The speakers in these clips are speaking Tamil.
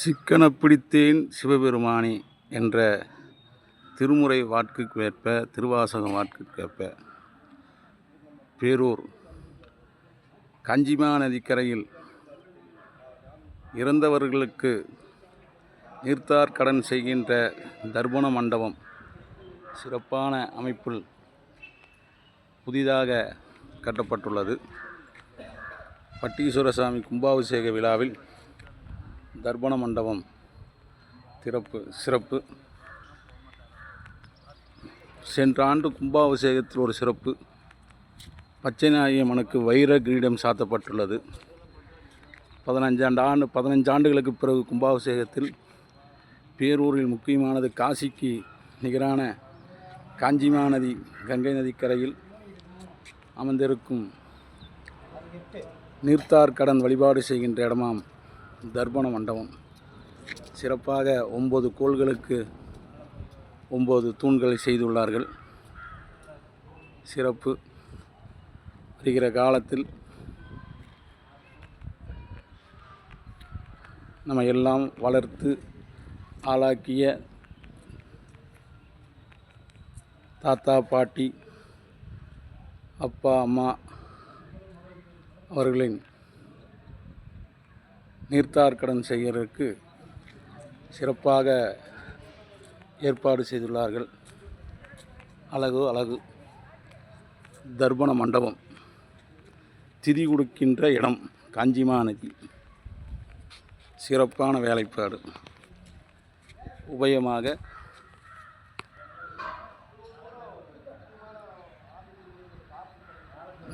சிக்கனப் பிடித்தேன் சிவபெருமானே என்ற திருமுறை வாட்குக்கேற்ப, திருவாசக வாட்குக்கேற்ப பேரூர் கஞ்சிமா நதிக்கரையில் இறந்தவர்களுக்கு நீர்த்தார் கடன் செய்கின்ற தர்ப்பண மண்டபம் சிறப்பான அமைப்பில் புதிதாக கட்டப்பட்டுள்ளது. பட்டீஸ்வரசாமி கும்பாபிஷேக விழாவில் தர்ப்பண மண்டபம் சிறப்பு. சென்ற ஆண்டு கும்பாபிஷேகத்தில் ஒரு சிறப்பு, பச்சைநாயகி அம்மனுக்கு வைர கிரீடம் சாத்தப்பட்டுள்ளது. 15 ஆண்டுகளுக்கு பிறகு கும்பாபிஷேகத்தில் பேரூரில் முக்கியமானது காசிக்கு நிகரான காஞ்சிமா நதி கங்கை நதிக்கரையில் அமர்ந்திருக்கும் நீர்த்தார் கடன் வழிபாடு செய்கின்ற இடமாம் தர்ப்பண மண்டபம். சிறப்பாக 9 கோள்களுக்கு 9 தூண்களை செய்துள்ளார்கள். சிறப்பு. வருகிற காலத்தில் நம்ம எல்லாம் வளர்த்து ஆளாக்கிய தாத்தா பாட்டி அப்பா அம்மா அவர்களின் நீர்த்தார் கடன் செய்வதற்கு சிறப்பாக ஏற்பாடு செய்துள்ளார்கள். அழகு தர்ப்பண மண்டபம், திதி கொடுக்கின்ற இடம் காஞ்சிமா நதி. சிறப்பான வேலைப்பாடு. உபயமாக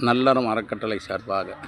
நல்லறம் அறக்கட்டளை சார்பாக